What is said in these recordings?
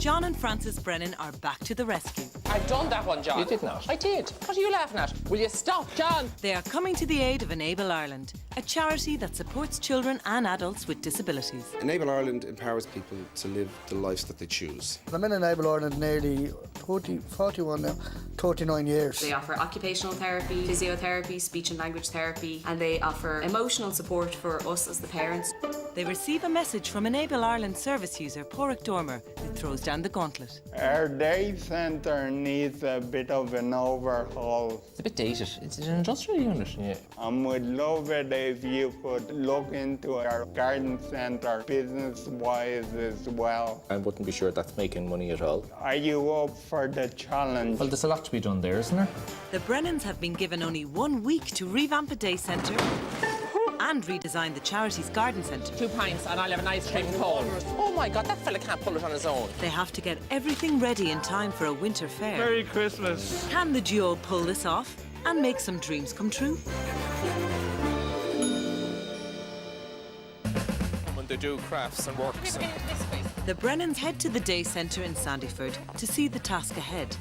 John and Frances Brennan are back to the rescue. I've done that one, John. You did not? I did. What are you laughing at? Will you stop, John? They are coming to the aid of Enable Ireland, a charity that supports children and adults with disabilities. Enable Ireland empowers people to live the lives that they choose. I'm in Enable Ireland nearly 41 now, 39 years. They offer occupational therapy, physiotherapy, speech and language therapy, and they offer emotional support for us as the parents. They receive a message from Enable Ireland service user Porrick Dormer, who throws down the gauntlet. Our day centre needs a bit of an overhaul. It's a bit dated. It's an industrial unit. Yeah. And we'd love it if you could look into our garden centre business-wise as well. I wouldn't be sure that's making money at all. Are you up for the challenge? Well, there's a lot to be done there, isn't there? The Brennans have been given only 1 week to revamp a day centre and redesign the charity's garden centre. 2 pints and I'll have an ice cream cone. Oh my God, that fella can't pull it on his own. They have to get everything ready in time for a winter fair. Merry Christmas. Can the duo pull this off and make some dreams come true? When they do crafts and works. The Brennans head to the day centre in Sandyford to see the task ahead.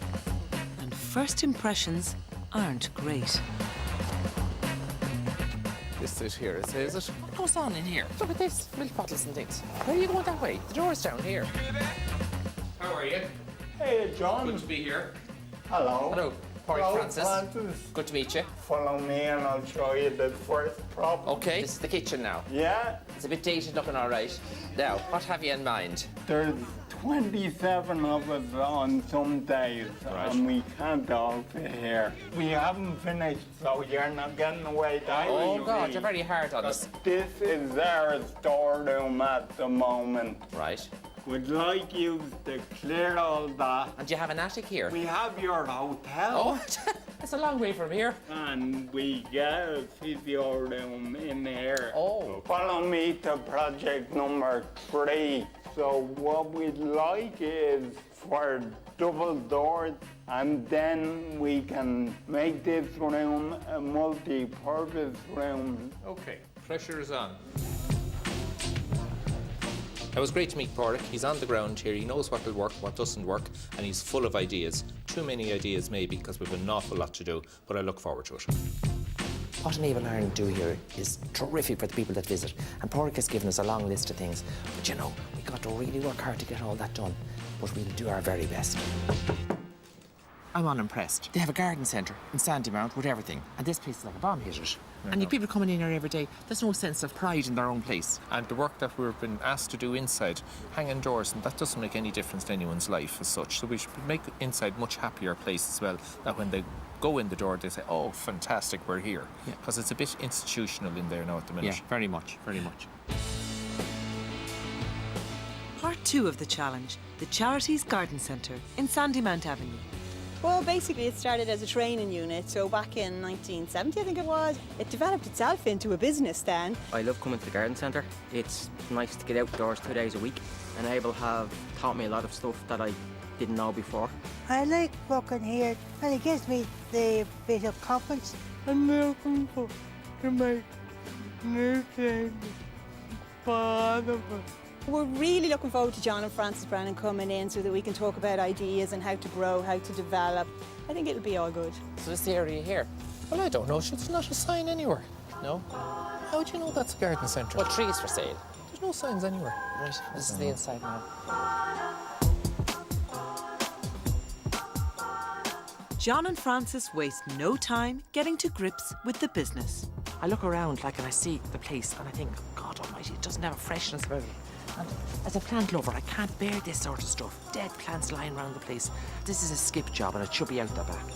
And first impressions aren't great. This it here, is it? What goes on in here? Look at this, milk bottles and things. Where are you going that way? The door's down here. How are you? Hey, John. Good to be here. Hello. Hello, Porrick Hello, Francis. Francis. Good to meet you. Follow me and I'll show you the first prop. Okay, this is the kitchen now. Yeah, It's a bit dated looking all right. Now, what have you in mind? there's 27 of us on some days, and we can't all fit here. We haven't finished, so you're not getting away that Oh easy. God, you're very hard on us. This is our storeroom at the moment. Right. We'd like you to clear all that. And do you have an attic here? We have your hotel. Oh, it's a long way from here. And we get a physio room in here. Oh. Follow me to project number 3. So what we'd like is for double doors, and then we can make this room a multi-purpose room. Okay, pressure is on. It was great to meet Porrick. He's on the ground here. He knows what will work, what doesn't work, and he's full of ideas. Too many ideas maybe, because we've an awful lot to do, but I look forward to it. What Enable Ireland do here is terrific for the people that visit. And Porrick has given us a long list of things. But you know, we got to really work hard to get all that done. But we'll do our very best. I'm unimpressed. They have a garden centre in Sandymount with everything. And this place is like a bomb hit it. And you people coming in here every day, there's no sense of pride in their own place. And the work that we've been asked to do inside, hanging doors, and that doesn't make any difference to anyone's life as such. So we should make inside much happier place as well, that when they go in the door, they say, oh, fantastic, we're here. Because it's a bit institutional in there now at the minute. Yeah, very much, very much. Part 2 of the challenge, the charity's garden centre in Sandymount Avenue. Well, basically it started as a training unit, so back in 1970 I think it was. It developed itself into a business then. I love coming to the garden centre. It's nice to get outdoors 2 days a week. Enable have taught me a lot of stuff that I didn't know before. I like working here and it gives me the bit of confidence. I'm looking for to make new things possible. We're really looking forward to John and Frances Brennan coming in so that we can talk about ideas and how to grow, how to develop. I think it'll be all good. So this area here. Well, I don't know. There's not a sign anywhere. No? How do you know that's a garden centre? What trees for sale? There's no signs anywhere. Right, this is the inside now. John and Frances waste no time getting to grips with the business. I look around like and I see the place and I think, God almighty, it doesn't have a freshness about it. And as a plant lover, I can't bear this sort of stuff. Dead plants lying around the place. This is a skip job and it should be out the back.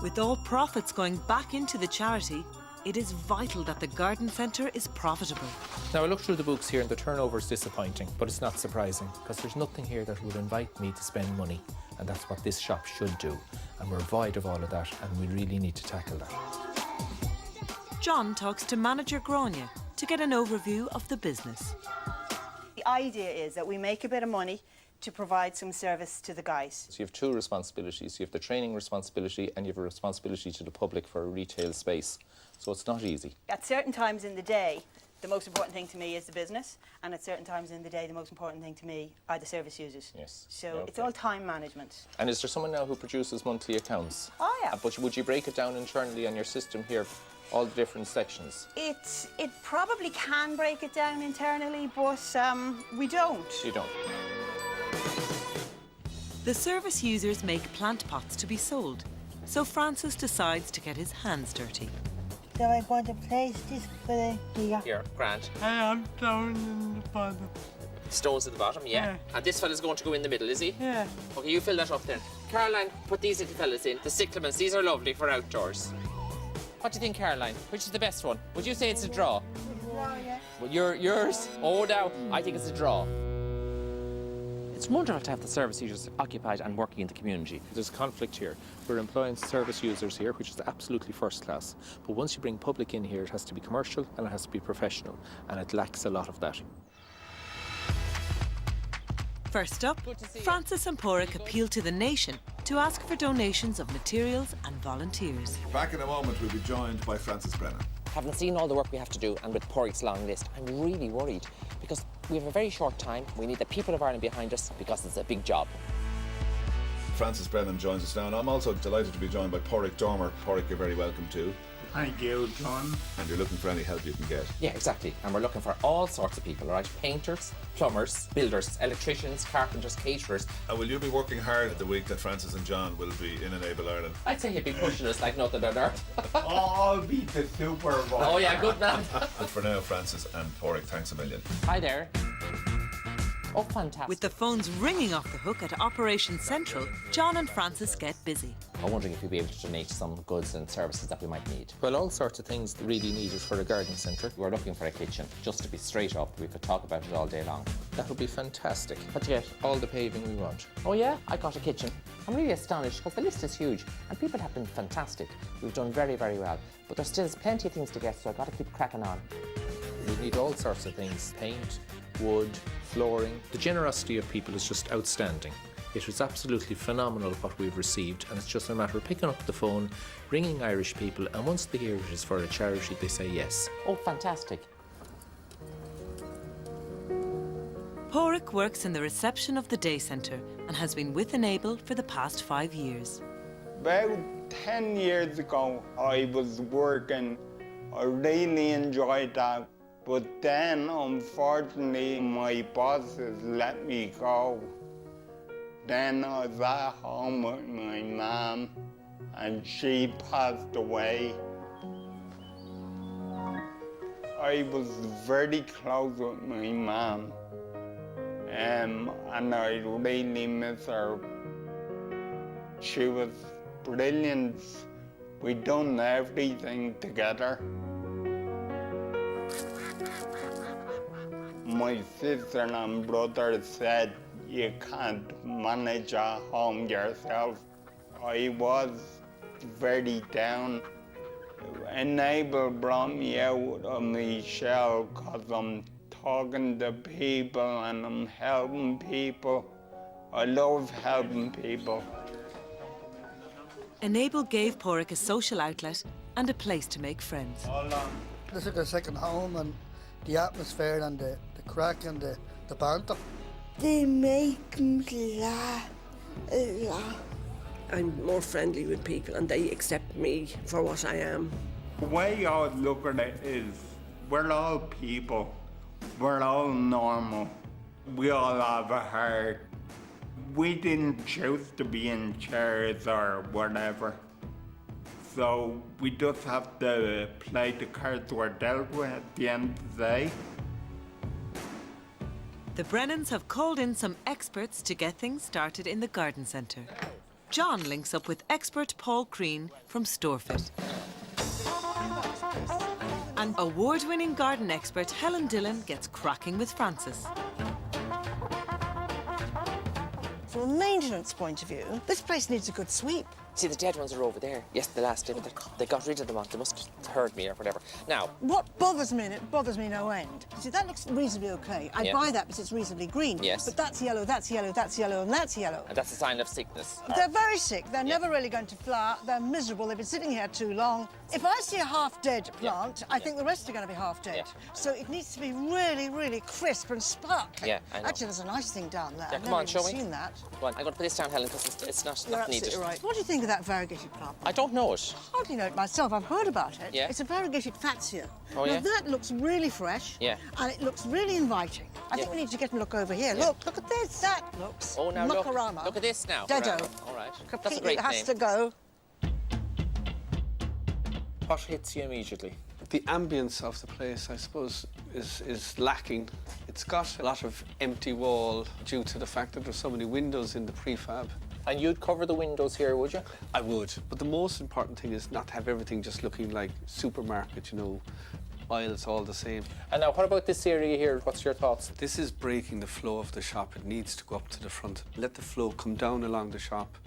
With all profits going back into the charity, it is vital that the garden centre is profitable. Now, I looked through the books here and the turnover is disappointing, but it's not surprising, because there's nothing here that would invite me to spend money, and that's what this shop should do. And we're void of all of that, and we really need to tackle that. John talks to manager Grania to get an overview of the business. The idea is that we make a bit of money to provide some service to the guys. So you have two responsibilities. You have the training responsibility and you have a responsibility to the public for a retail space. So it's not easy. At certain times in the day, The most important thing to me is the business, and at certain times in the day, the most important thing to me are the service users. Yes. So it's all time management. And is there someone now who produces monthly accounts? Oh, yeah. But would you break it down internally on your system here, all the different sections? It probably can break it down internally, but we don't. You don't. The service users make plant pots to be sold, so Francis decides to get his hands dirty. So I want to place this for the here. Here, Grant. I am down in the bottom. Stones at the bottom, yeah. And this fella's going to go in the middle, is he? Yeah. Okay, you fill that up then. Caroline, put these little fellas in. The cyclamens, these are lovely for outdoors. What do you think, Caroline? Which is the best one? Would you say it's a draw? Yeah. Well, yours? Oh, no, I think it's a draw. It's wonderful to have the service users occupied and working in the community. There's a conflict here. We're employing service users here, which is absolutely first class. But once you bring public in here, it has to be commercial and it has to be professional. And it lacks a lot of that. First up, Francis and Porrick appeal to the nation to ask for donations of materials and volunteers. Back in a moment, we'll be joined by Francis Brennan. Having seen all the work we have to do, and with Porrick's long list, I'm really worried because we have a very short time. We need the people of Ireland behind us because it's a big job. Francis Brennan joins us now, and I'm also delighted to be joined by Porrick Dormer. Porrick, you're very welcome too. Thank you, John. And you're looking for any help you can get. Yeah, exactly. And we're looking for all sorts of people, all right? Painters, plumbers, builders, electricians, carpenters, caterers. And will you be working hard the week that Francis and John will be in Enable Ireland? I'd say he'd be pushing us like nothing on earth. I'll be the Super Bowl. Oh yeah, good man. And for now, Francis and Porrick, thanks a million. Hi there. Oh, fantastic. With the phones ringing off the hook at Operation Central, John and Francis get busy. I'm wondering if you'd be able to donate some goods and services that we might need. Well, all sorts of things really needed for a garden centre. We're looking for a kitchen, just to be straight up. We could talk about it all day long. That would be fantastic. What do you get? All the paving we want. Oh yeah, I got a kitchen. I'm really astonished because the list is huge and people have been fantastic. We've done very, very well. But there's still plenty of things to get, so I've got to keep cracking on. We need all sorts of things. Paint, wood, flooring. The generosity of people is just outstanding. It was absolutely phenomenal what we've received, and it's just a matter of picking up the phone, ringing Irish people, and once they hear it is for a charity, they say yes. Oh, fantastic. Porrick works in the reception of the day centre and has been with Enable for the past 5 years. About 10 years ago, I was working. I really enjoyed that. But then, unfortunately, my bosses let me go. Then I was at home with my mum, and she passed away. I was very close with my mum, and I really miss her. She was brilliant. We done everything together. My sister and brother said, you can't manage a home yourself. I was very down. Enable brought me out of my shell because I'm talking to people and I'm helping people. I love helping people. Enable gave Porrick a social outlet and a place to make friends. This is like a second home, and the atmosphere and the crack and the banter. They make me laugh a lot. I'm more friendly with people and they accept me for what I am. The way I look at it is, we're all people. We're all normal. We all have a heart. We didn't choose to be in chairs or whatever. So we just have to play the cards we're dealt with at the end of the day. The Brennans have called in some experts to get things started in the garden centre. John links up with expert Paul Crean from Storefit. And award-winning garden expert Helen Dillon gets cracking with Francis. From a maintenance point of view, this place needs a good sweep. See, the dead ones are over there. Yes, the last day, but they got rid of them. They must have heard me or whatever. Now, What bothers me, and it bothers me no end. You see, that looks reasonably okay. I Yeah. buy that because it's reasonably green. Yes. But that's yellow, that's yellow, that's yellow, and that's yellow. and that's a sign of sickness. They're very sick. They're never really going to flower. They're miserable. They've been sitting here too long. If I see a half-dead plant, I think the rest are going to be half-dead. So it needs to be really, really crisp and sparkly. Yeah, I know. Actually, there's a nice thing down there. Yeah, I've come never on, show even me. seen that. Come on, I'm going to put this down, Helen, because it's not You're needed. absolutely right. What do you think of that variegated plant? I don't know it. I hardly know it myself. I've heard about it. Yeah. It's a variegated fatsia. Oh, now, yeah? that looks really fresh. Yeah. And it looks really inviting. I think we need to get a look over here. Yeah. Look at this. That looks Oh, now Makarama. look at this now. Dedo. All right. That's a Completely great has name. to go. What hits you immediately? The ambience of the place, I suppose, is lacking. It's got a lot of empty wall due to the fact that there's so many windows in the prefab. And you'd cover the windows here, would you? I would. But the most important thing is not to have everything just looking like supermarket, you know, aisles all the same. And now, what about this area here? What's your thoughts? This is breaking the flow of the shop. It needs to go up to the front. Let the flow come down along the shop.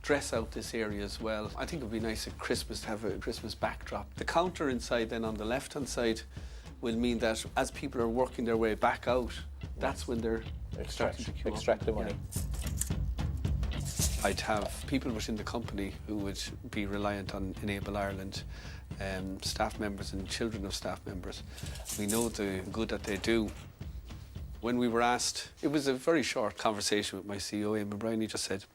Dress out this area as well. I think it would be nice at Christmas to have a Christmas backdrop. The counter inside then on the left-hand side will mean that as people are working their way back out, that's when they're starting to queue up. Extract the money. I'd have people within the company who would be reliant on Enable Ireland, staff members and children of staff members. We know the good that they do. When we were asked, it was a very short conversation with my CEO, Eamon Bryan. He just said,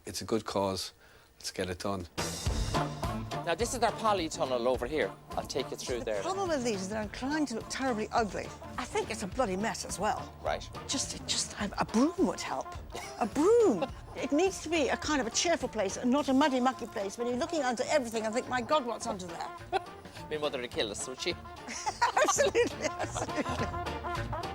it's a good cause, let's get it done. Now, this is our polytunnel over here. I'll take you through there. The problem with these is they're inclined to look terribly ugly. I think it's a bloody mess as well. Right. Just a broom would help. A broom. It needs to be a kind of a cheerful place and not a muddy, mucky place when you're looking under everything and think, my God, what's under there? My mother would kill us, would she? Absolutely, absolutely.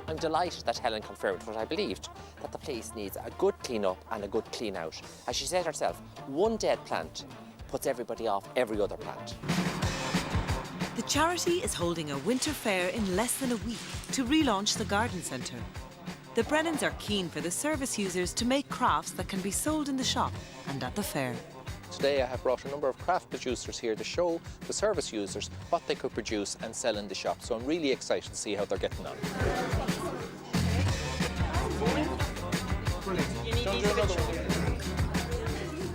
I'm delighted that Helen confirmed what I believed, that the place needs a good clean up and a good clean out. As she said herself, one dead plant puts everybody off every other plant. The charity is holding a winter fair in less than a week to relaunch the garden centre. The Brennans are keen for the service users to make crafts that can be sold in the shop and at the fair. Today I have brought a number of craft producers here to show the service users what they could produce and sell in the shop. So I'm really excited to see how they're getting on.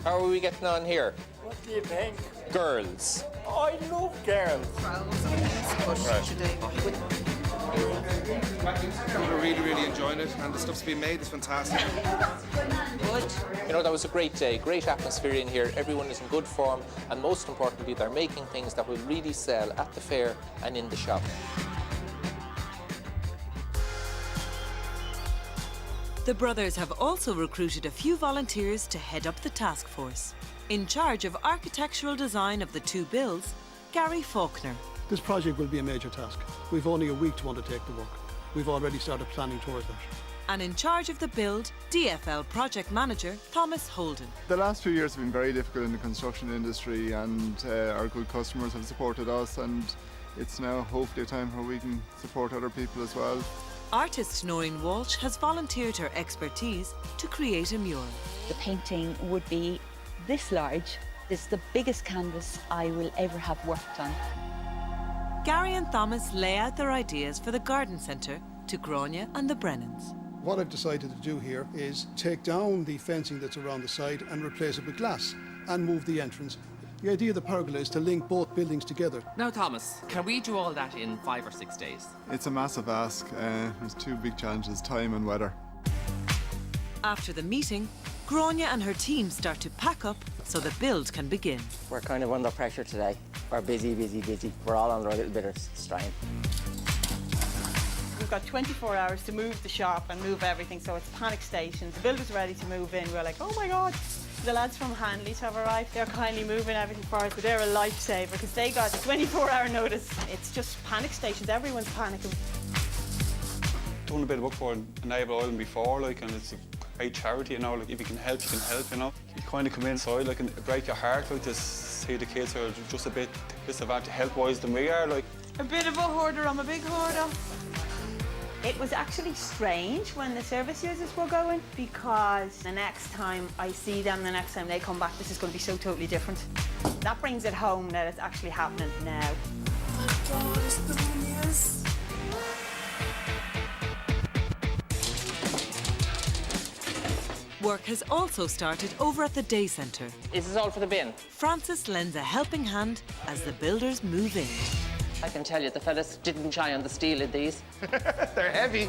How are we getting on here? What do you think? Girls. I love girls. People are really, really enjoying it, and the stuff's being made is fantastic. You know, that was a great day, great atmosphere in here. Everyone is in good form, and most importantly, they're making things that will really sell at the fair and in the shop. The brothers have also recruited a few volunteers to head up the task force. In charge of architectural design of the two builds, Gary Faulkner. This project will be a major task. We've only a week to undertake the work. We've already started planning towards that. And in charge of the build, DFL project manager Thomas Holden. The last few years have been very difficult in the construction industry, and our good customers have supported us, and it's now hopefully a time where we can support other people as well. Artist Noreen Walsh has volunteered her expertise to create a mural. The painting would be this large. This is the biggest canvas I will ever have worked on. Gary and Thomas lay out their ideas for the garden centre to Grania and the Brennans. What I've decided to do here is take down the fencing that's around the side and replace it with glass and move the entrance. The idea of the pergola is to link both buildings together. Now, Thomas, can we do all that in 5 or 6 days? It's a massive ask. There's two big challenges, time and weather. After the meeting, Grania and her team start to pack up so the build can begin. We're kind of under pressure today. We're busy. We're all under a little bit of strain. We've got 24 hours to move the shop and move everything, so it's panic stations. The builder's ready to move in. We're like, oh my God. The lads from Hanley's have arrived. They're kindly moving everything for us, but they're a lifesaver because they got a 24-hour notice. It's just panic stations. Everyone's panicking. Done a bit of work for Enable Ireland before, like, and it's a great charity, you know. Like, if you can help, you know. You kind of come inside, like, and it break your heart, like, to see the kids are just a bit disadvantaged health-wise than we are, like. A bit of a hoarder. I'm a big hoarder. It was actually strange when the service users were going, because the next time I see them, the next time they come back, this is going to be so totally different. That brings it home that it's actually happening now. Work has also started over at the day centre. Is this all for the bin? Francis lends a helping hand as the builders move in. I can tell you, the fellas didn't shy on the steel in these. They're heavy.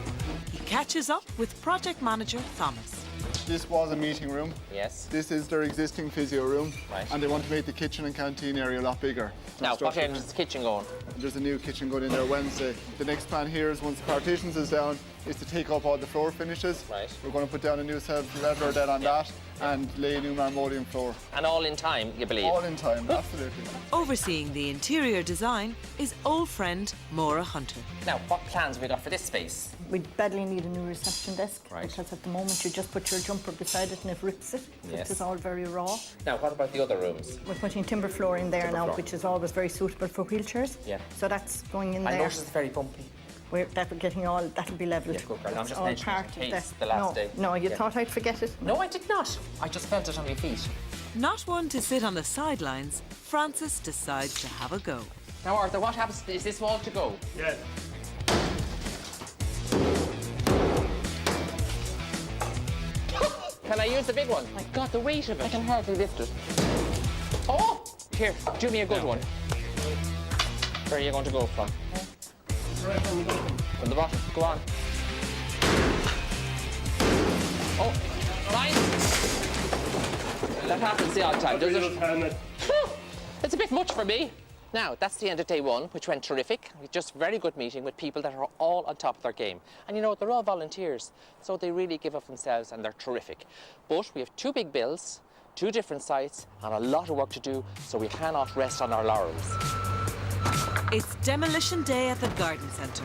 He catches up with project manager Thomas. This was a meeting room. Yes. This is their existing physio room. Right. And they want to make the kitchen and canteen area a lot bigger. Now, what end is the kitchen going? There's a new kitchen going in there Wednesday. The next plan here is, once the partitions is down, is to take up all the floor finishes. Right. We're going to put down a new set of leather then on that and lay a new marmolium floor. And all in time, you believe? All in time, absolutely. Overseeing the interior design is old friend Maura Hunter. Now, what plans have we got for this space? We badly need a new reception desk, Right. because at the moment you just put your jumper beside it and it rips it. Yes. It is all very raw. Now, what about the other rooms? We're putting timber flooring there Timber now, floor. which is always very suitable for wheelchairs. Yeah. So that's going in I there. noticed it's very bumpy. We're getting all, that'll be levelled. Yeah, good girl. I'm That's just all mentioning it part in of case the last day. No, you Yeah. thought I'd forget it? No, I did not. I just felt it on my feet. Not one to sit on the sidelines, Francis decides to have a go. Now, Arthur, what happens? Is this wall to go? Yeah. Can I use the big one? My God, the weight of it. I can hardly lift it. Oh! Here, do me a good one. Where are you going to go from? From the bottom. Go on. Oh, mine! That happens the odd time, does it? It's a bit much for me. Now, that's the end of day one, which went terrific. Just very good meeting with people that are all on top of their game. And you know, they're all volunteers, so they really give up themselves and they're terrific. But we have 2 big bills, 2 different sites, and a lot of work to do, so we cannot rest on our laurels. It's demolition day at the garden centre.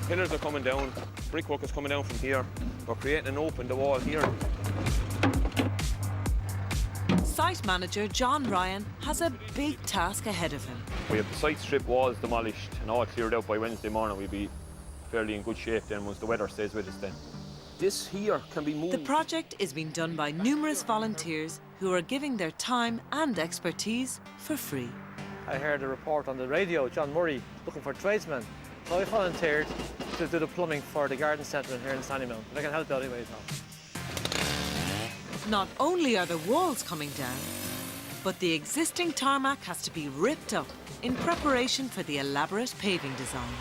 Pillars are coming down, brickwork is coming down from here. We're creating an open the wall here. Site manager John Ryan has a big task ahead of him. We have the site strip walls demolished and all cleared out by Wednesday morning. We'll be fairly in good shape then once the weather stays with us then. This here can be moved. The project is being done by numerous volunteers who are giving their time and expertise for free. I heard a report on the radio, John Murray, looking for tradesmen. So I volunteered to do the plumbing for the garden centre here in Sandymount. If I can help out anyways now. Not only are the walls coming down, but the existing tarmac has to be ripped up in preparation for the elaborate paving design.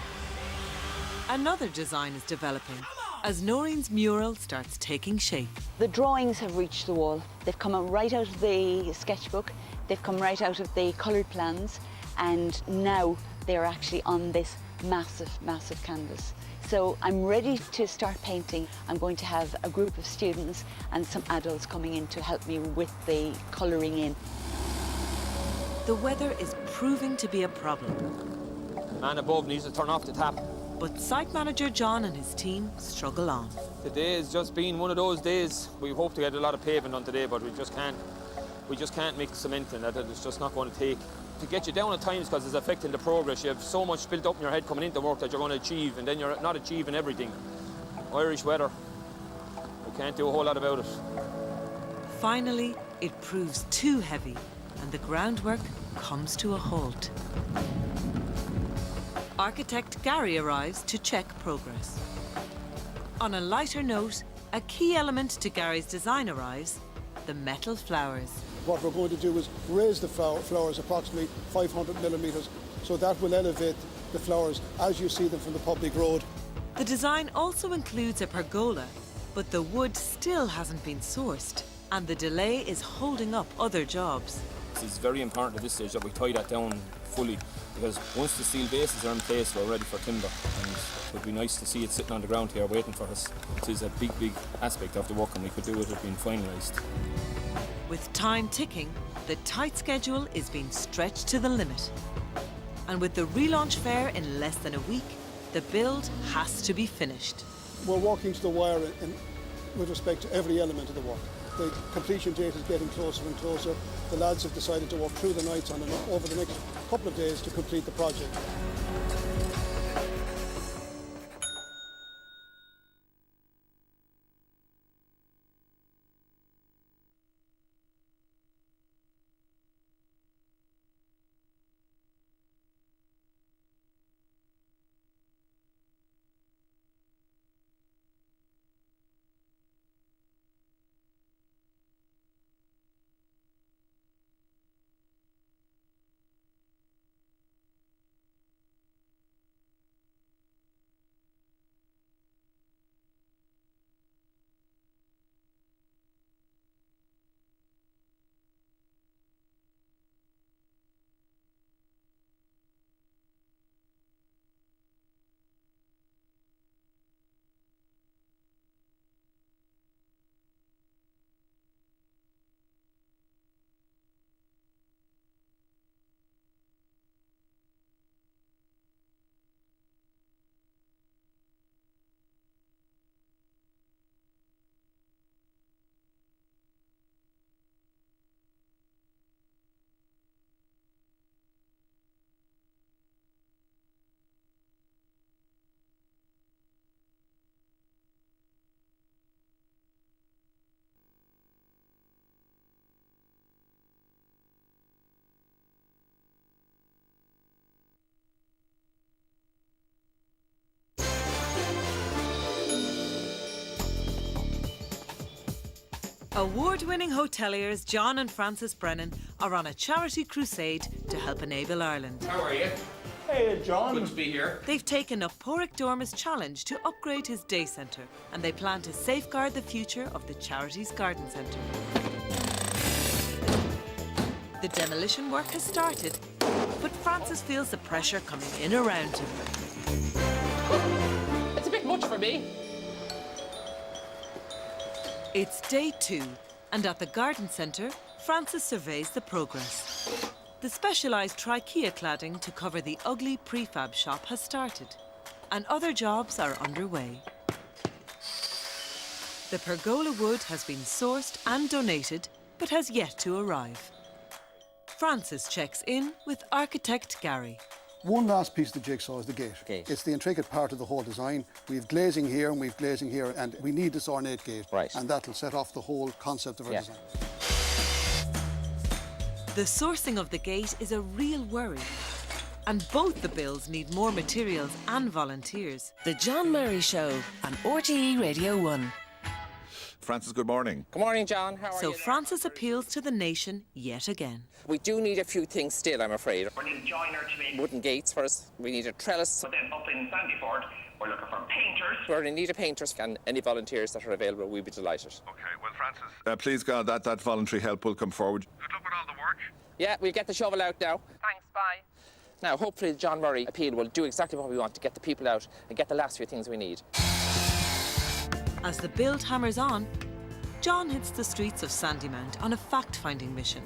Another design is developing as Noreen's mural starts taking shape. The drawings have reached the wall. They've come right out of the sketchbook, they've come right out of the coloured plans, and now they're actually on this massive, massive canvas. So I'm ready to start painting. I'm going to have a group of students and some adults coming in to help me with the colouring in. The weather is proving to be a problem. Man above needs to turn off the tap. But site manager John and his team struggle on. Today has just been one of those days. We hope to get a lot of paving done today, but we just can't mix cement in that. It's just not going to take. To get you down at times because it's affecting the progress. You have so much built up in your head coming into work that you're going to achieve, and then you're not achieving everything. Irish weather. We can't do a whole lot about it. Finally, it proves too heavy and the groundwork comes to a halt. Architect Gary arrives to check progress. On a lighter note, a key element to Gary's design arrives, the metal flowers. What we're going to do is raise the flowers approximately 500 millimetres, so that will elevate the flowers as you see them from the public road. The design also includes a pergola, but the wood still hasn't been sourced, and the delay is holding up other jobs. It's very important at this stage that we tie that down fully, because once the steel bases are in place, we're ready for timber, and it would be nice to see it sitting on the ground here waiting for us. It is a big, big aspect of the work, and we could do it being finalised. With time ticking, the tight schedule is being stretched to the limit. And with the relaunch fair in less than a week, the build has to be finished. We're working to the wire with respect to every element of the work. The completion date is getting closer and closer. The lads have decided to work through the nights on and over the next couple of days to complete the project. Award-winning hoteliers John and Francis Brennan are on a charity crusade to help enable Ireland. How are you? Hey, John. Good to be here. They've taken up Pádraig Dorma's challenge to upgrade his day centre, and they plan to safeguard the future of the charity's garden centre. The demolition work has started, but Francis feels the pressure coming in around him. It's a bit much for me. It's day 2, and at the garden centre, Francis surveys the progress. The specialised trachea cladding to cover the ugly prefab shop has started, and other jobs are underway. The pergola wood has been sourced and donated, but has yet to arrive. Francis checks in with architect Gary. One last piece of the jigsaw is the gate. It's the intricate part of the whole design. We've glazing here and we've glazing here, and we need this ornate gate. Right. And that'll set off the whole concept of our design. The sourcing of the gate is a real worry, and both the builds need more materials and volunteers. The John Murray Show on RTE Radio 1. Francis, good morning. Good morning, John. How are So you? Francis appeals to the nation yet again. We do need a few things still, I'm afraid. We need a joiner to make Wooden gates for us. We need a trellis. But then up in Sandyford, we're looking for painters. We're in need of painters, and any volunteers that are available, we'd be delighted. Okay, well, Francis. Please, God, that voluntary help will come forward. Good luck with all the work. Yeah, we'll get the shovel out now. Thanks, bye. Now, hopefully the John Murray appeal will do exactly what we want to get the people out and get the last few things we need. As the build hammers on, John hits the streets of Sandymount on a fact-finding mission.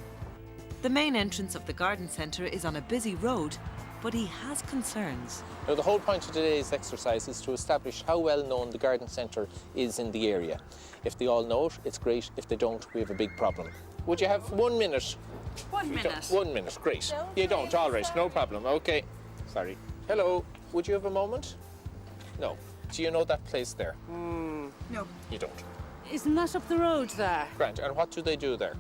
The main entrance of the garden centre is on a busy road, but he has concerns. Now, the whole point of today's exercise is to establish how well known the garden centre is in the area. If they all know it, it's great. If they don't, we have a big problem. Would you have 1 minute? 1 minute. 1 minute, great. You don't, all right, no problem, okay. Sorry. Hello, would you have a moment? No. Do you know that place there? No. You don't. Isn't that up the road there? Grant, and what do they do there?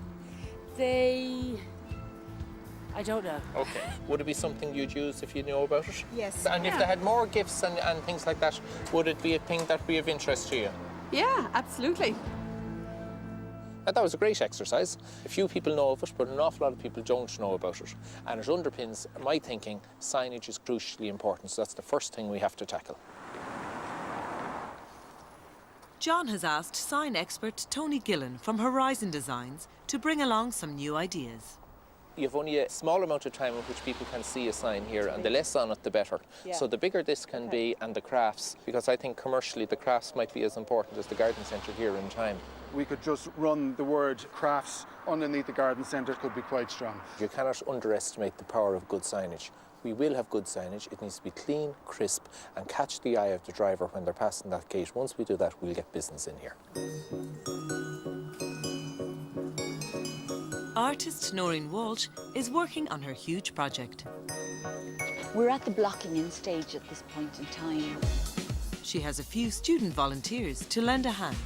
I don't know. Okay. Would it be something you'd use if you knew about it? Yes. And if they had more gifts and things like that, would it be a thing that would be of interest to you? Yeah, absolutely. And that was a great exercise. A few people know of it, but an awful lot of people don't know about it. And it underpins my thinking signage is crucially important, so that's the first thing we have to tackle. John has asked sign expert Tony Gillen from Horizon Designs to bring along some new ideas. You've only a small amount of time in which people can see a sign here, and the less on it, the better. Yeah. So the bigger this can be, and the crafts, because I think commercially the crafts might be as important as the garden centre here in time. We could just run the word crafts underneath the garden centre, could be quite strong. You cannot underestimate the power of good signage. We will have good signage. It needs to be clean, crisp, and catch the eye of the driver when they're passing that gate. Once we do that, we'll get business in here. Artist Noreen Walsh is working on her huge project. We're at the blocking in stage at this point in time. She has a few student volunteers to lend a hand.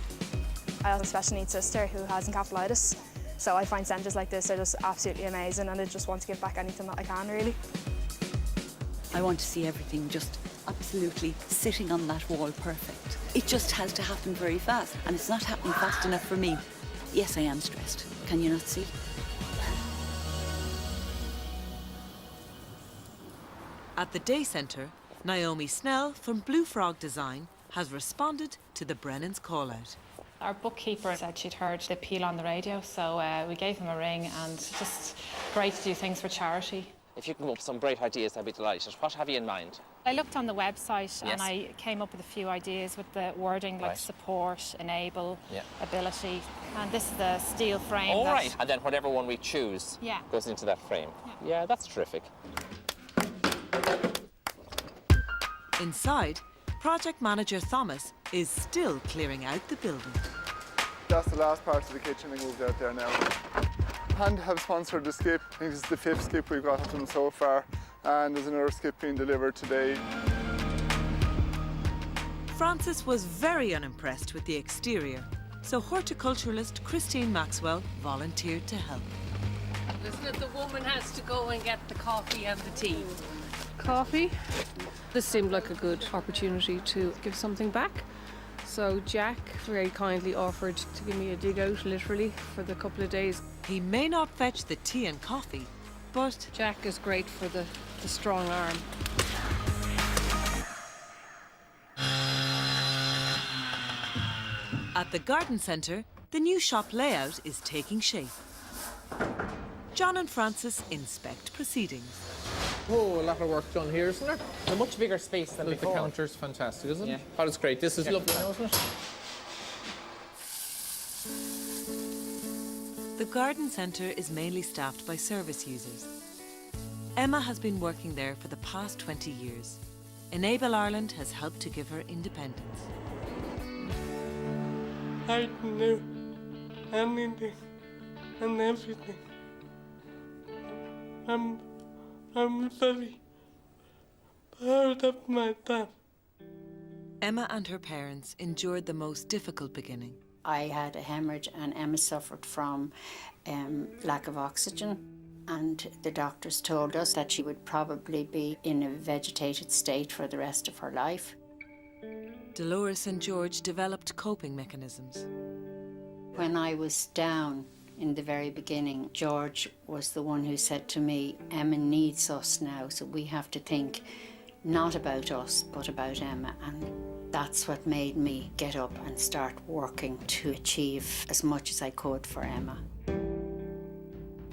I have a special needs sister who has encephalitis, so I find centres like this are just absolutely amazing, and I just want to give back anything that I can, really. I want to see everything just absolutely sitting on that wall perfect. It just has to happen very fast, and it's not happening fast enough for me. Yes, I am stressed. Can you not see? At the day centre, Naomi Snell from Blue Frog Design has responded to the Brennan's call-out. Our bookkeeper said she'd heard the appeal on the radio, so we gave him a ring, and just great to do things for charity. If you come up with some great ideas, I'd be delighted. What have you in mind? I looked on the website and Yes. I came up with a few ideas with the wording like Right. support, enable, Yeah. ability, and this is the steel frame. All that- right. And then whatever one we choose Yeah. goes into that frame. Yeah, that's terrific. Inside, project manager Thomas is still clearing out the building. That's the last part of the kitchen they moved out there now. Hand have sponsored the skip. I think this is the 5th skip we've got of them so far, and there's another skip being delivered today. Francis was very unimpressed with the exterior, so horticulturalist Christine Maxwell volunteered to help. Isn't it the woman has to go and get the coffee and the tea? Coffee. This seemed like a good opportunity to give something back. So Jack very kindly offered to give me a dig out, literally, for the couple of days. He may not fetch the tea and coffee, but Jack is great for the strong arm. at the garden centre, the new shop layout is taking shape. John and Francis inspect proceedings. Oh, a lot of work done here, isn't there? A much bigger space than The before. counter's fantastic, isn't it? Yeah. Oh, it's great. This is lovely now, isn't it? The garden centre is mainly staffed by service users. Emma has been working there for the past 20 years. Enable Ireland has helped to give her independence. I can do anything and everything. I'm very proud of myself. Emma and her parents endured the most difficult beginning. I had a hemorrhage and Emma suffered from lack of oxygen, and the doctors told us that she would probably be in a vegetated state for the rest of her life. Dolores and George developed coping mechanisms. When I was down in the very beginning, George was the one who said to me, Emma needs us now, so we have to think not about us, but about Emma. And that's what made me get up and start working to achieve as much as I could for Emma.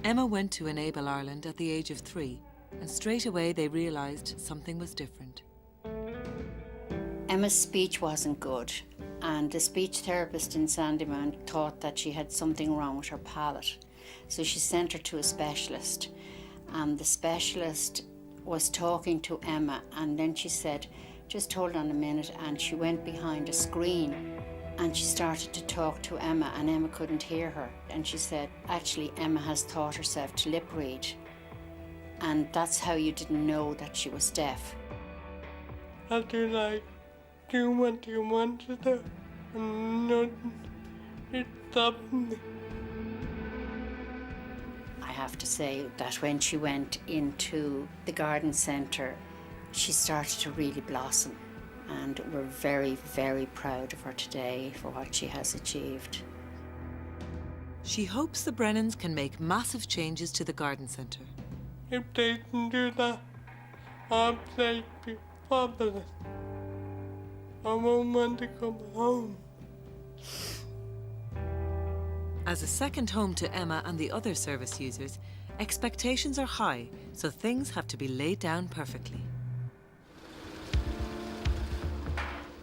Emma went to Enable Ireland at the age of 3, and straight away they realised something was different. Emma's speech wasn't good, and the speech therapist in Sandymount thought that she had something wrong with her palate. So she sent her to a specialist, and the specialist was talking to Emma, and then she said, just hold on a minute, and she went behind a screen and she started to talk to Emma, and Emma couldn't hear her. And she said, actually, Emma has taught herself to lip read, and that's how you didn't know that she was deaf. I do like do what you want to do, and nothing it stopped me. I have to say that when she went into the garden centre, she started to really blossom, and we're very, very proud of her today for what she has achieved. She hopes the Brennans can make massive changes to the garden centre. If they can do that, our place be fabulous. I won't want to come home. As a second home to Emma and the other service users, expectations are high, so things have to be laid down perfectly.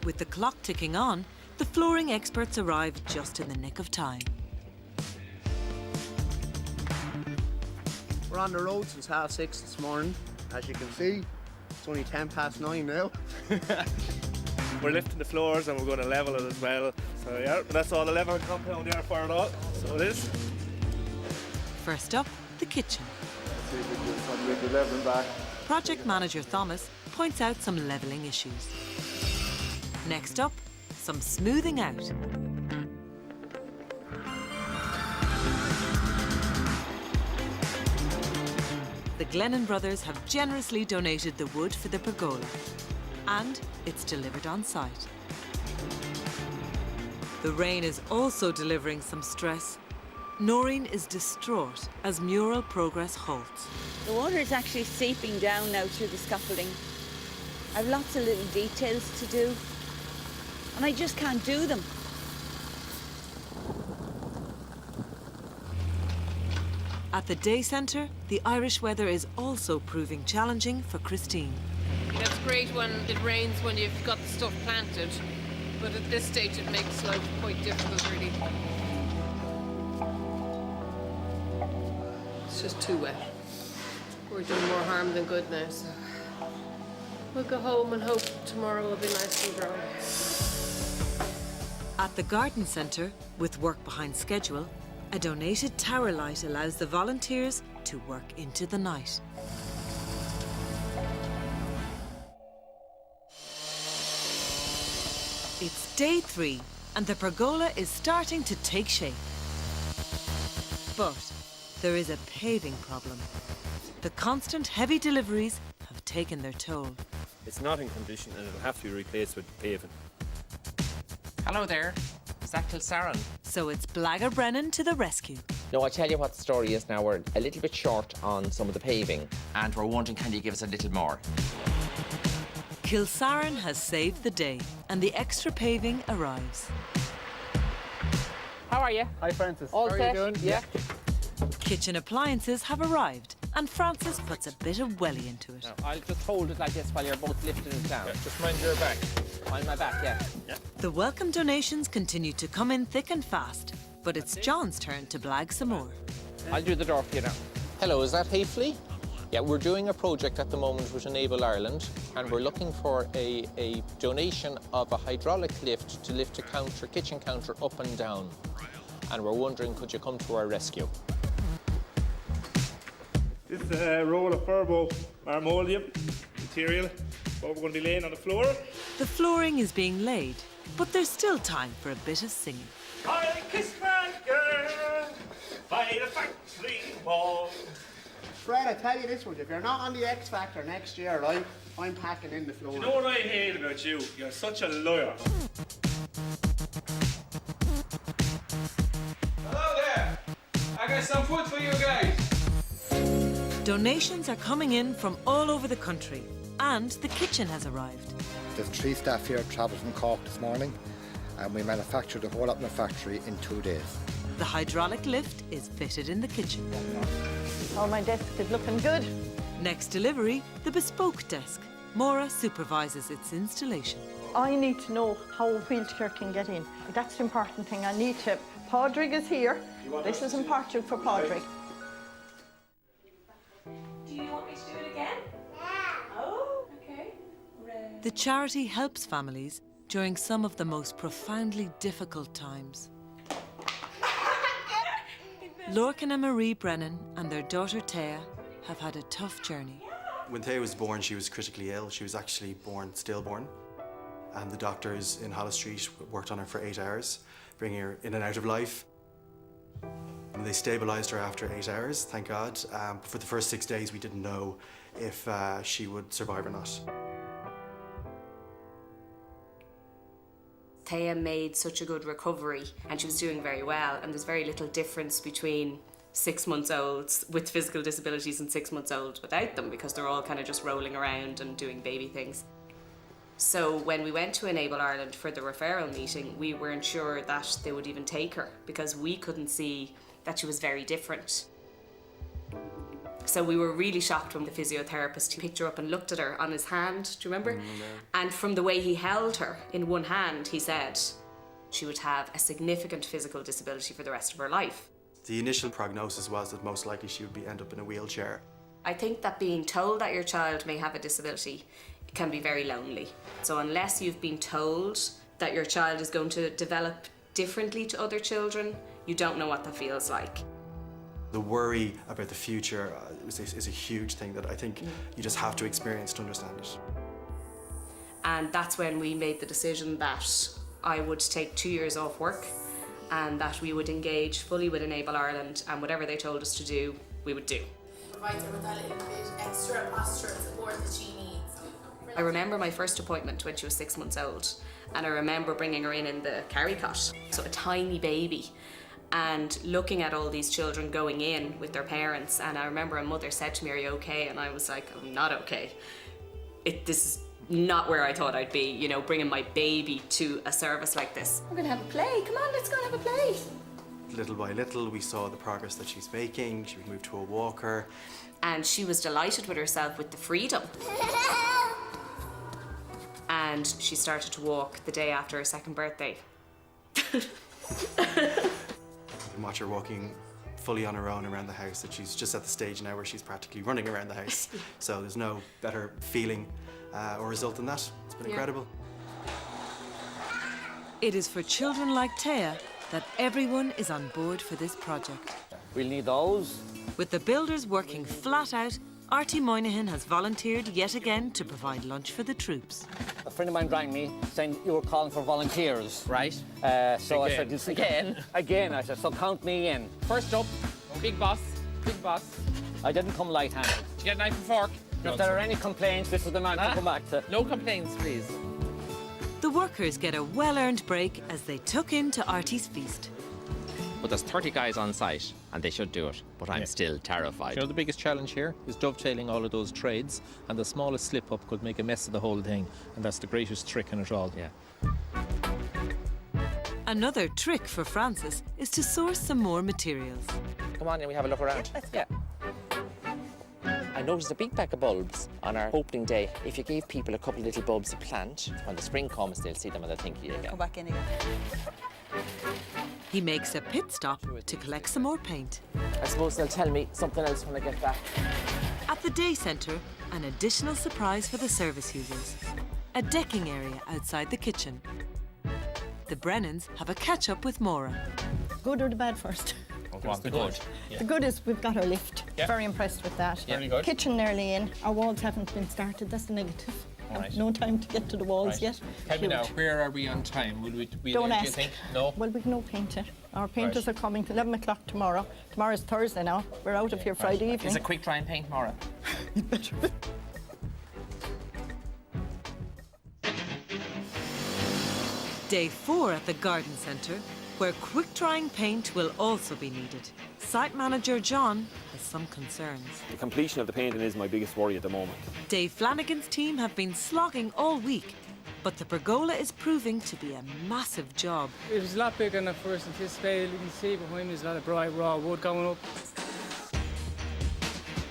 With the clock ticking on, the flooring experts arrive just in the nick of time. We're on the road since 6:30 this morning. As you can see, it's only 9:10 now. We're lifting the floors and we're going to level it as well. So yeah, that's all the leveling compound there for it all. So it is. First up, the kitchen. See if we can get the leveling back. Project manager Thomas points out some levelling issues. Next up, some smoothing out. The Glennon brothers have generously donated the wood for the pergola, and it's delivered on site. The rain is also delivering some stress. Noreen is distraught as mural progress halts. The water is actually seeping down now through the scaffolding. I've lots of little details to do, and I just can't do them. At the day centre, the Irish weather is also proving challenging for Christine. That's great when it rains when you've got the stuff planted, but at this stage it makes life quite difficult, really. It's just too wet. We're doing more harm than good now, so we'll go home and hope tomorrow will be nice and dry. At the garden centre, with work behind schedule, a donated tower light allows the volunteers to work into the night. It's day 3, and the pergola is starting to take shape. But there is a paving problem. The constant heavy deliveries have taken their toll. It's not in condition and it'll have to be replaced with paving. Hello there. Is that Kilsaran? So it's Blagger Brennan to the rescue. No, I tell you what the story is now. We're a little bit short on some of the paving. And we're wondering, can you give us a little more? Kilsaran has saved the day and the extra paving arrives. How are you? Hi, Francis. All How set? are you doing? Yeah. Kitchen appliances have arrived and Francis puts a bit of welly into it. No, I'll just hold it like this while you're both lifting it down. Yeah, just mind your back. Mind my back, yeah. The welcome donations continue to come in thick and fast, but it's John's turn to blag some more. I'll do the door for you now. Hello, is that Hayfley? Yeah, we're doing a project at the moment with Enable Ireland, and we're looking for a donation of a hydraulic lift to lift a kitchen counter up and down. And we're wondering, could you come to our rescue? This is a roll of Furbo Marmoleum material, what we're going to be laying on the floor. The flooring is being laid, but there's still time for a bit of singing. I kissed my girl by the factory wall. Fred, I tell you this one, if you're not on the X Factor next year, right, I'm packing in the floor. You know what I hate about you? You're such a liar. Hello there! I got some food for you guys. Donations are coming in from all over the country, and the kitchen has arrived. There's 3 staff here travelled from Cork this morning, and we manufactured the whole up in the factory in 2 days. The hydraulic lift is fitted in the kitchen. Oh, my desk is looking good. Next delivery, the bespoke desk. Maura supervises its installation. I need to know how a wheelchair can get in. That's the important thing. I need to. Padraig is here. This is important for Padraig. Do you want me to do it again? Yeah. Oh, okay. The charity helps families during some of the most profoundly difficult times. Lorcan and Marie Brennan and their daughter Taya have had a tough journey. When Taya was born, she was critically ill. She was actually stillborn. And the doctors in Holles Street worked on her for 8 hours, bringing her in and out of life. And they stabilised her after 8 hours, thank God. For the first 6 days, we didn't know if she would survive or not. Taya made such a good recovery and she was doing very well, and there's very little difference between 6-month-olds with physical disabilities and 6-month-olds without them, because they're all kind of just rolling around and doing baby things. So when we went to Enable Ireland for the referral meeting, we weren't sure that they would even take her because we couldn't see that she was very different. So we were really shocked when the physiotherapist picked her up and looked at her on his hand, do you remember? And from the way he held her in one hand, he said she would have a significant physical disability for the rest of her life. The initial prognosis was that most likely she would end up in a wheelchair. I think that being told that your child may have a disability can be very lonely. So unless you've been told that your child is going to develop differently to other children, you don't know what that feels like. The worry about the future is a huge thing that I think you just have to experience to understand it. And that's when we made the decision that I would take 2 years off work and that we would engage fully with Enable Ireland, and whatever they told us to do, we would do. Provide her with that little bit extra posture and support that she needs. I remember my first appointment when she was 6 months old, and I remember bringing her in the carry cot, so a tiny baby, and looking at all these children going in with their parents. And I remember a mother said to me, "Are you okay?" And I was like, "I'm not okay. This is not where I thought I'd be, you know, bringing my baby to a service like this." We're gonna have a play. Come on, let's go and have a play. Little by little, we saw the progress that she's making. She would move to a walker. And she was delighted with herself with the freedom. And she started to walk the day after her second birthday. And watch her walking fully on her own around the house, that she's just at the stage now where she's practically running around the house. So there's no better feeling or result than that. It's been incredible. It is for children like Taya that everyone is on board for this project. We'll need those. With the builders working flat out, Artie Moynihan has volunteered yet again to provide lunch for the troops. A friend of mine rang me saying you were calling for volunteers. Right. So Again. I said, Again, I said, so count me in. First up, big boss. I didn't come light-handed. Did you get a knife and fork? If there are any complaints, this is the man to come back to. No complaints, please. The The workers get a well-earned break as they tuck into Artie's feast. But there's 30 guys on site and they should do it, but I'm still terrified. You know, the biggest challenge here is dovetailing all of those trades, and the smallest slip up could make a mess of the whole thing, and that's the greatest trick in it all. Yeah. Another trick for Francis is to source some more materials. Come on, and we have a look around. Yeah. I noticed a big pack of bulbs on our opening day. If you gave people a couple of little bulbs to plant, when the spring comes, they'll see them and they'll think you again. Go back in again. He makes a pit stop to collect some more paint. I suppose they'll tell me something else when I get back. At the day centre, an additional surprise for the service users. A decking area outside the kitchen. The Brennans have a catch-up with Maura. Good or the bad first? The good. Yeah. The good is we've got our lift. Yeah. Very impressed with that. Yeah. Very good. Kitchen nearly in. Our walls haven't been started. That's the negative. All right. No time to get to the walls Right. yet. Tell me now, Huge. where are we on time? Will we be Don't there, ask. do you think? No? Well, we've no painter. Our painters Right. are coming to 11 o'clock tomorrow. Tomorrow's Thursday now. We're out of here Friday evening. Is it quick dry and paint, Maura? Day 4 at the garden centre, where quick-drying paint will also be needed. Site manager John has some concerns. The completion of the painting is my biggest worry at the moment. Dave Flanagan's team have been slogging all week, but the pergola is proving to be a massive job. It was a lot bigger than I first anticipated. You can see behind me there's a lot of bright raw wood going up.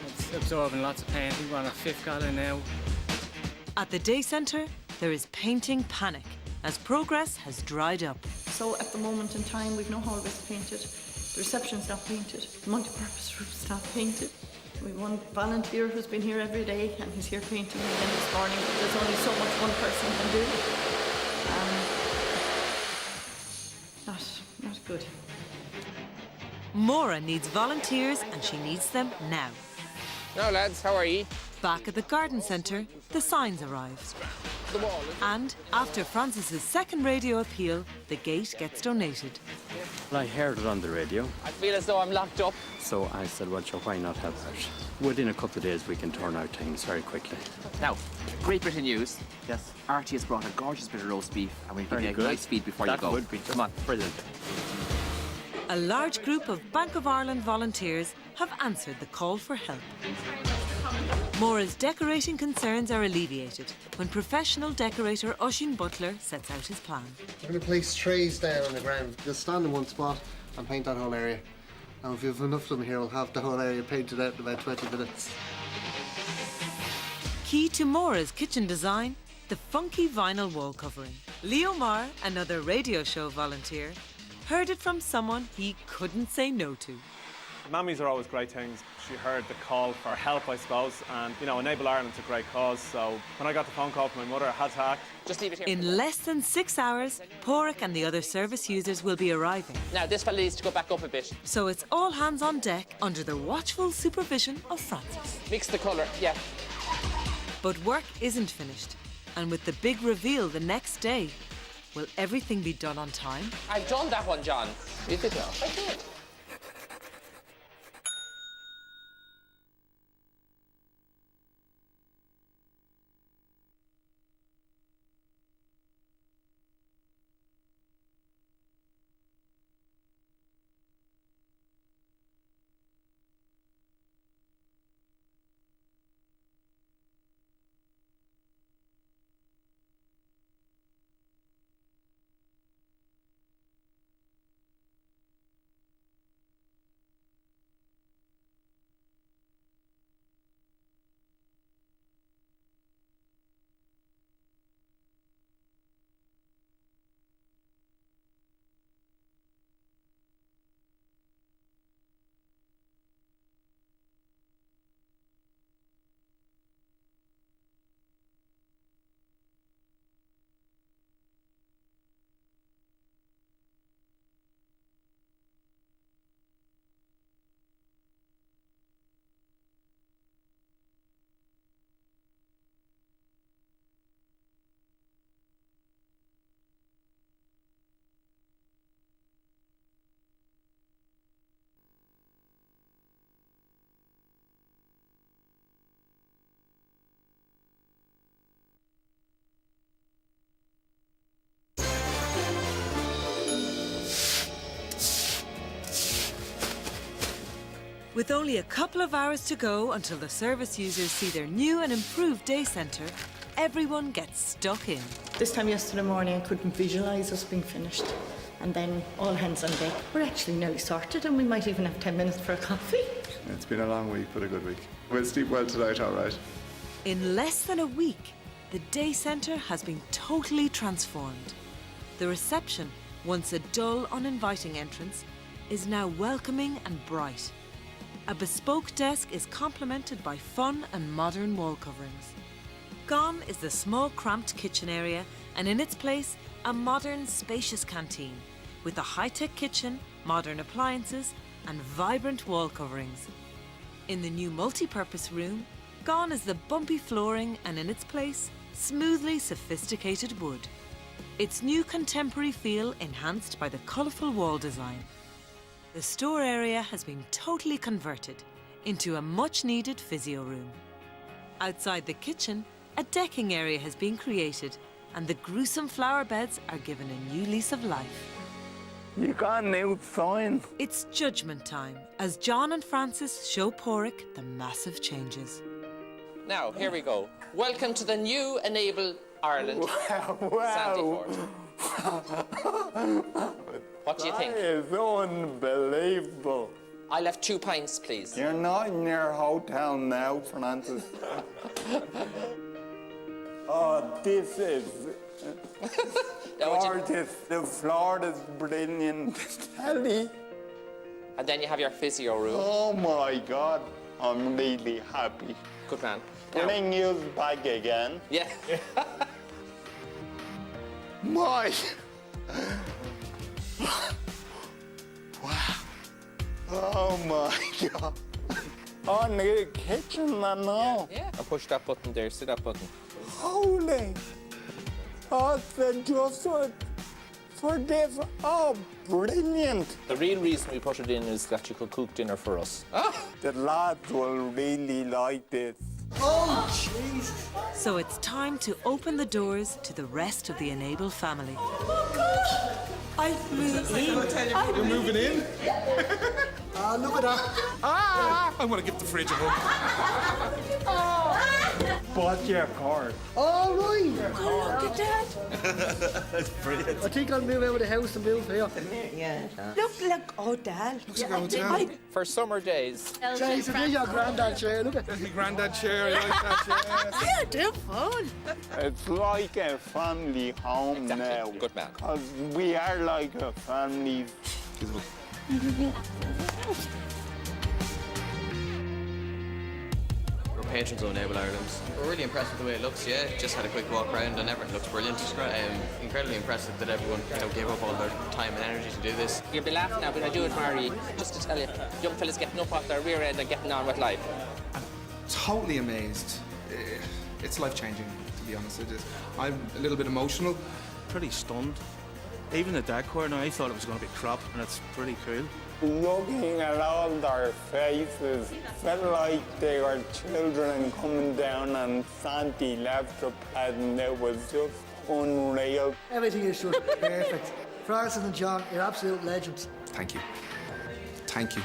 It's absorbing lots of paint. We're on our 5th gallon now. At the day centre, there is painting panic as progress has dried up. So at the moment in time, we've no hallways painted. The reception's not painted. The multi-purpose room's not painted. We've one volunteer who's been here every day and he's here painting again this morning. But there's only so much one person can do. Not good. Maura needs volunteers and she needs them now. No, lads, how are you? Back at the garden centre, the signs arrive. And after Francis's second radio appeal, the gate gets donated. I heard it on the radio, I feel as though I'm locked up. so I said, well, sure, why not help out? Within a couple of days, we can turn out things very quickly. Now, great bit of news. Yes. Artie has brought a gorgeous bit of roast beef and we'll give Very you a good. nice feed before That you go. would be just Come on. brilliant. A large group of Bank of Ireland volunteers have answered the call for help. Maura's decorating concerns are alleviated when professional decorator Oisin Butler sets out his plan. We're going to place trays down on the ground. Just stand in one spot and paint that whole area. Now, if you've enough of them here, we'll have the whole area painted out in about 20 minutes. Key to Maura's kitchen design, the funky vinyl wall covering. Leo Marr, another radio show volunteer, heard it from someone he couldn't say no to. Mammies are always great things. She heard the call for help, I suppose, and you know, Enable Ireland's a great cause. So when I got the phone call from my mother, I had to act. Just leave it here. In less than 6 hours, Porrick and the other service users will be arriving. Now, this fella needs to go back up a bit. So it's all hands on deck under the watchful supervision of Francis. Mix the colour, yeah. But work isn't finished. And with the big reveal the next day, will everything be done on time? I've done that one, John. You did well. I did. With only a couple of hours to go until the service users see their new and improved day centre, everyone gets stuck in. This time yesterday morning I couldn't visualise us being finished. And then all hands on deck. We're actually nearly sorted and we might even have 10 minutes for a coffee. It's been a long week, but a good week. We'll sleep well tonight, all right. In less than a week, the day centre has been totally transformed. The reception, once a dull, uninviting entrance, is now welcoming and bright. A bespoke desk is complemented by fun and modern wall coverings. Gone is the small, cramped kitchen area, and in its place, a modern, spacious canteen with a high-tech kitchen, modern appliances, and vibrant wall coverings. In the new multi-purpose room, gone is the bumpy flooring, and in its place, smoothly sophisticated wood. Its new contemporary feel enhanced by the colourful wall design. The store area has been totally converted into a much-needed physio room. Outside the kitchen, a decking area has been created, and the gruesome flower beds are given a new lease of life. You got a new sign. It's judgment time as John and Francis show Porrick the massive changes. Now, here we go. Welcome to the new Enable Ireland. Sandy Ford. What do you think? That is unbelievable. I'll have 2 pints, please. You're not in your hotel now, Francis. Oh, this is gorgeous. The floor is brilliant. Telly. And then you have your physio room. Oh my God, I'm really happy. Good man. Bring you back again. Yeah. My. Wow. Oh my God. On the kitchen, I know. Yeah. And push that button there. See that button. Holy. Oh, just for this. Oh, brilliant. The real reason we put it in is that you could cook dinner for us. The lads will really like this. Oh, Jesus. So it's time to open the doors to the rest of the Enable family. I've moved in. You're moving in? Ah, look at that. I want to give the fridge a hug. But your card. All right. Oh, look at that. That's brilliant. I think I'll move out of the house and move here. Yeah. Look like O'Dell. Looks like a hotel. For summer days. Jason, here's your granddad chair. Look at There's my granddad chair. I like that chair. Yeah, they're fun. It's like a family home now. Good man. 'Cause we are like a family. We're patrons of Enable Ireland. We're really impressed with the way it looks, yeah. Just had a quick walk around and everything looks brilliant. Incredibly impressive that everyone gave up all their time and energy to do this. You'll be laughing now, but I do it, Mary, just to tell you, young fellas getting up off their rear end and getting on with life. Totally amazed. It's life-changing, to be honest. It is. I'm a little bit emotional. Pretty stunned. Even the decor, now I thought it was going to be crap, and it's pretty cool. Looking at all their faces, felt like they were children coming down and Santi left the pad and it was just unreal. everything is just perfect. Francis and John, you're absolute legends. Thank you. Thank you.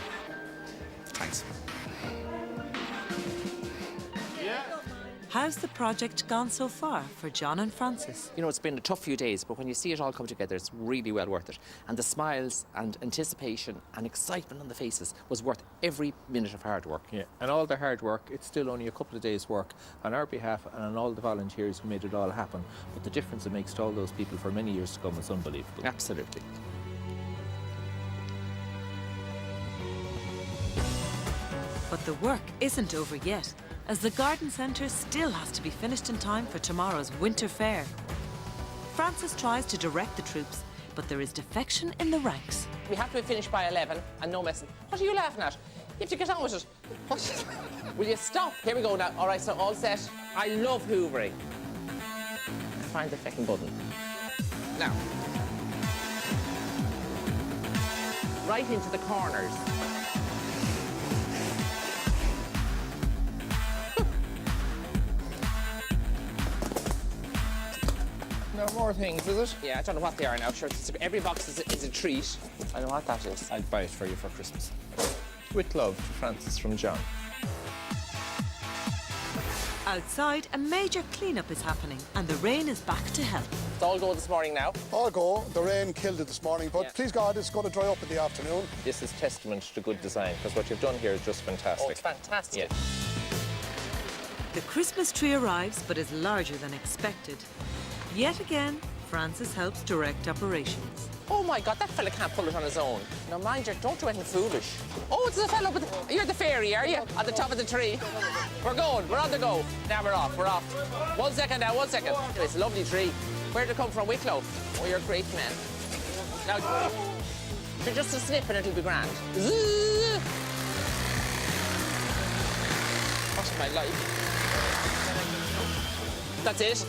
Thanks. How's the project gone so far for John and Francis? You know, it's been a tough few days, but when you see it all come together, it's really well worth it. And the smiles and anticipation and excitement on the faces was worth every minute of hard work. Yeah, and all the hard work, it's still only a couple of days' work on our behalf and on all the volunteers who made it all happen. But the difference it makes to all those people for many years to come is unbelievable. Absolutely. But the work isn't over yet, as the garden centre still has to be finished in time for tomorrow's winter fair. Francis tries to direct the troops, but there is defection in the ranks. We have to be finished by 11 and no messing. What are you laughing at? You have to get on with it. What? Will you stop? Here we go now. All right, so all set. I love hoovering. Find the fucking button. Now. Right into the corners. No more things, is it? Yeah, I don't know what they are now. Sure, every box is a treat. I know what that is. I'll buy it for you for Christmas. With love, Francis from John. Outside, a major clean-up is happening and the rain is back to help. It's all go this morning now. All go. The rain killed it this morning, but please God, it's going to dry up in the afternoon. This is testament to good design, because what you've done here is just fantastic. Oh, it's fantastic. Yeah. The Christmas tree arrives but is larger than expected. Yet again, Francis helps direct operations. Oh my God, that fella can't pull it on his own. Now mind you, don't do anything foolish. Oh, it's the fella with you're the fairy, are you? At the top of the tree. We're going, we're on the go. Now we're off. 1 second now, 1 second. It's a lovely tree. Where'd it come from, Wicklow? Oh, you're a great man. Now, if you're just a snip and it'll be grand. Zzz. What my life? That's it.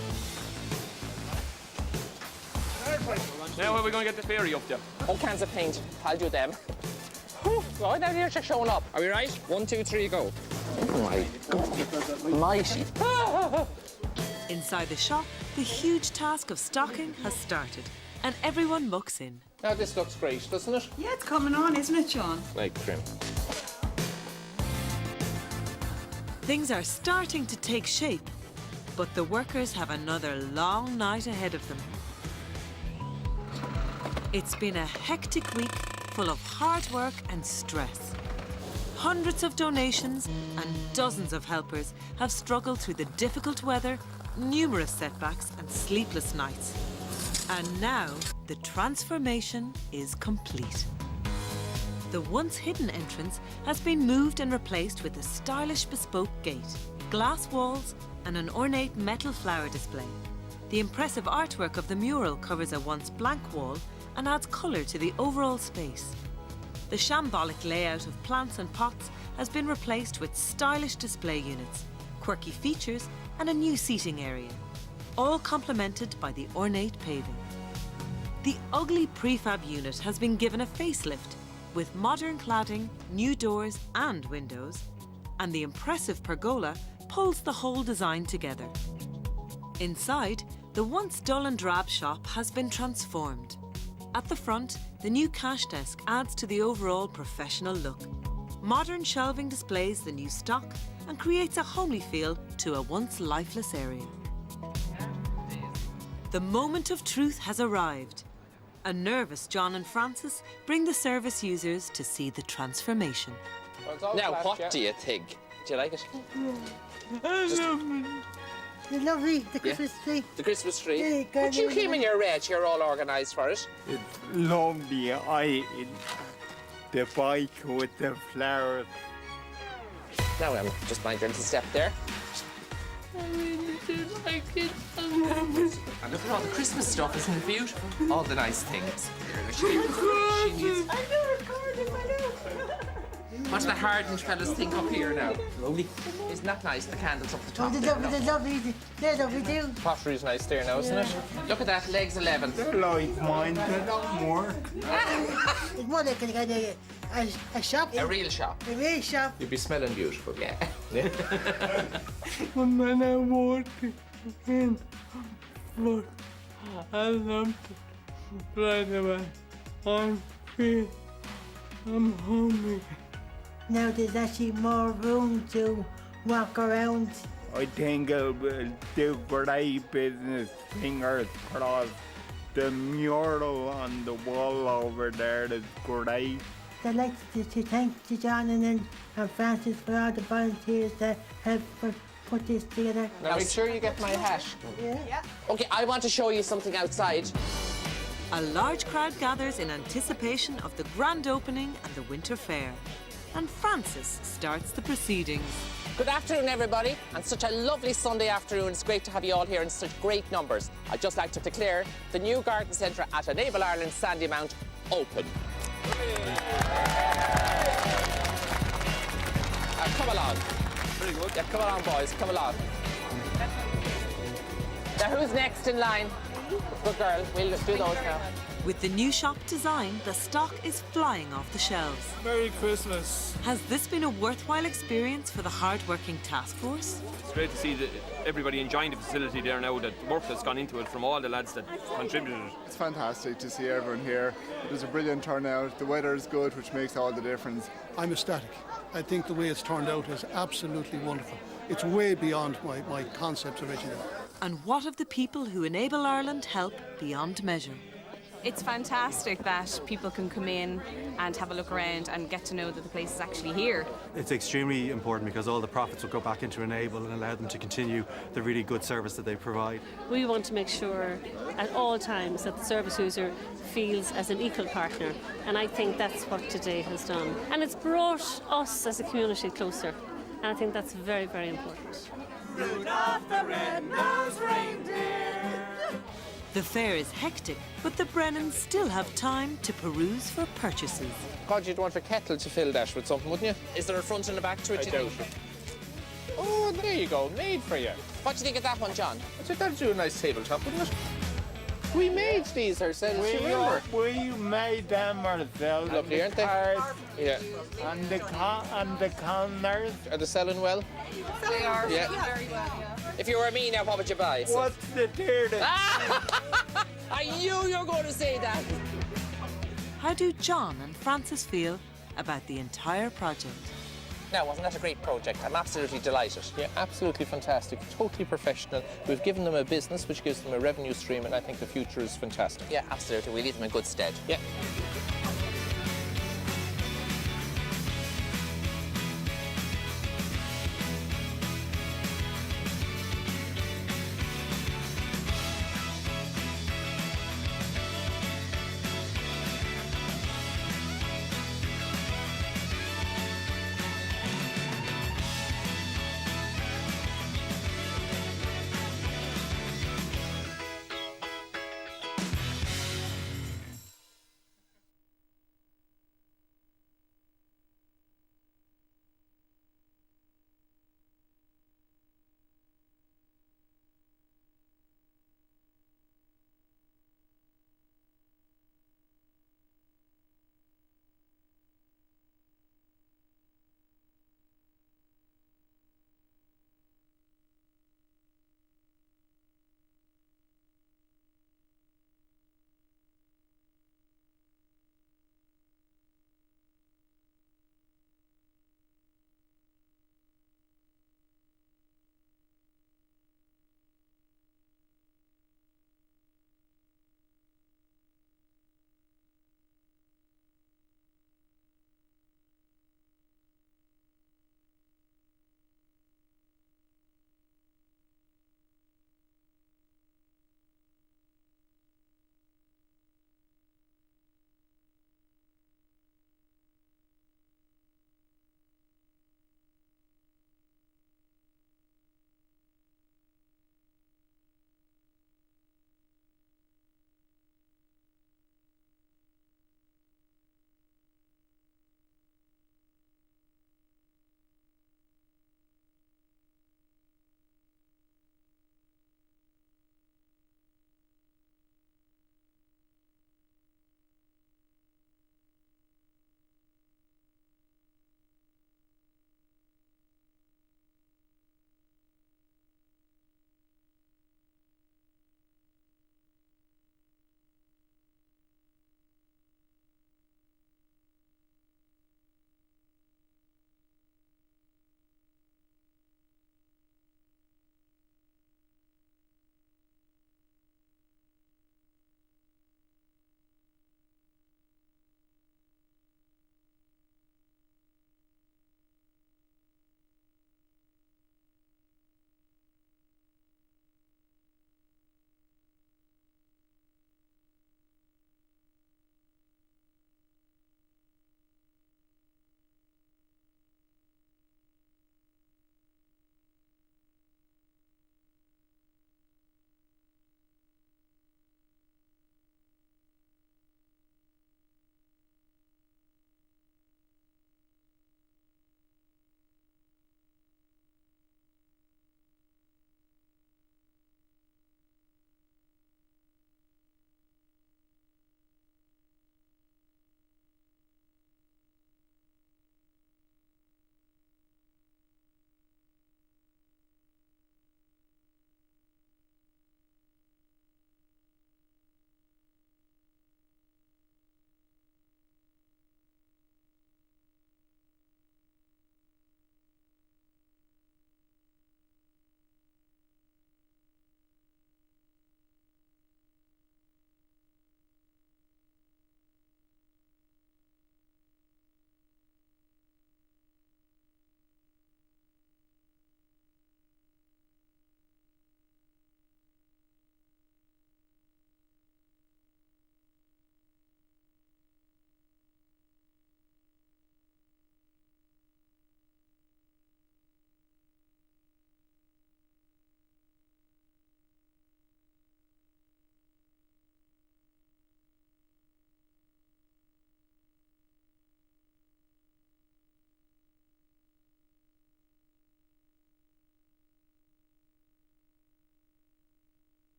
Now where are we going to get the fairy up to? All cans of paint. I'll do them. Right now, you're just showing up. Are we right? 1, 2, 3, go. Oh my God. Mighty. Inside the shop, the huge task of stocking has started and everyone mucks in. Now this looks great, doesn't it? Yeah, it's coming on, isn't it, Sean? Like trim. Things are starting to take shape, but the workers have another long night ahead of them. It's been a hectic week full of hard work and stress. Hundreds of donations and dozens of helpers have struggled through the difficult weather, numerous setbacks and sleepless nights. And now the transformation is complete. The once hidden entrance has been moved and replaced with a stylish bespoke gate, glass walls and an ornate metal flower display. The impressive artwork of the mural covers a once blank wall and adds colour to the overall space. The shambolic layout of plants and pots has been replaced with stylish display units, quirky features and a new seating area, all complemented by the ornate paving. The ugly prefab unit has been given a facelift with modern cladding, new doors and windows, and the impressive pergola pulls the whole design together. Inside, the once dull and drab shop has been transformed. At the front, the new cash desk adds to the overall professional look. Modern shelving displays the new stock and creates a homely feel to a once lifeless area. The moment of truth has arrived. A nervous John and Francis bring the service users to see the transformation. Now, what do you think? Do you like it? It's lovely, the Christmas tree. The Christmas tree? Yeah, But you came in your red, you're all organised for it. It's lovely. The bike with the flowers. Now, just mind your little step there. I really do like it. And look at all the Christmas stuff, isn't it beautiful? All the nice things. She needs... I know recording, I know. What do the hardened fellas think up here now? Lovely. Isn't that nice, the candles up the top Oh, they're lovely, they're lovely too. Pottery's nice there now, isn't it? Look at that, legs 11. They're like mine, they don't work. It's more like a shop. A real shop. A real shop. You'd be smelling beautiful. Yeah. And then I walk in, but I love to right away. I'm free. I'm hungry. Now there's actually more room to walk around. I think I will do great business, fingers crossed. The mural on the wall over there is great. I'd like to thank John and Francis for all the volunteers that helped put this together. Now make sure you get my hat. Yeah. Okay, I want to show you something outside. A large crowd gathers in anticipation of the grand opening and the winter fair. And Francis starts the proceedings. Good afternoon, everybody, and such a lovely Sunday afternoon. It's great to have you all here in such great numbers. I'd just like to declare the new garden centre at Enable Ireland Sandymount open. Come along. Very good. Yeah, come along, boys. Come along. Now, who's next in line? Good girl. We'll do those now. With the new shop design, the stock is flying off the shelves. Merry Christmas. Has this been a worthwhile experience for the hard-working task force? It's great to see everybody enjoying the facility there now, that work that's gone into it from all the lads that contributed. It's fantastic to see everyone here. There's a brilliant turnout. The weather is good, which makes all the difference. I'm ecstatic. I think the way it's turned out is absolutely wonderful. It's way beyond my concepts originally. And what of the people who enable Ireland help beyond measure? It's fantastic that people can come in and have a look around and get to know that the place is actually here. It's extremely important because all the profits will go back into Enable and allow them to continue the really good service that they provide. We want to make sure at all times that the service user feels as an equal partner, and I think that's what today has done. And it's brought us as a community closer, and I think that's very, very important. Rudolph the red-nosed reindeer. The fair is hectic, but the Brennans still have time to peruse for purchases. God, you'd want a kettle to fill that with something, wouldn't you? Is there a front and a back to it, do you think? Oh, there you go, made for you. What do you think of that one, John? I think that'd do a nice tabletop, wouldn't it? We made these ourselves, you remember? We made them ourselves. Lovely, aren't they? Yeah. And the corners. Are they selling well? They are Yeah. very well, yeah. If you were me now, what would you buy? What's the difference? I knew you were going to say that. How do John and Francis feel about the entire project? Now, wasn't that a great project? I'm absolutely delighted. Yeah, absolutely fantastic. Totally professional. We've given them a business which gives them a revenue stream, and I think the future is fantastic. Yeah, absolutely. We leave them in good stead. Yeah.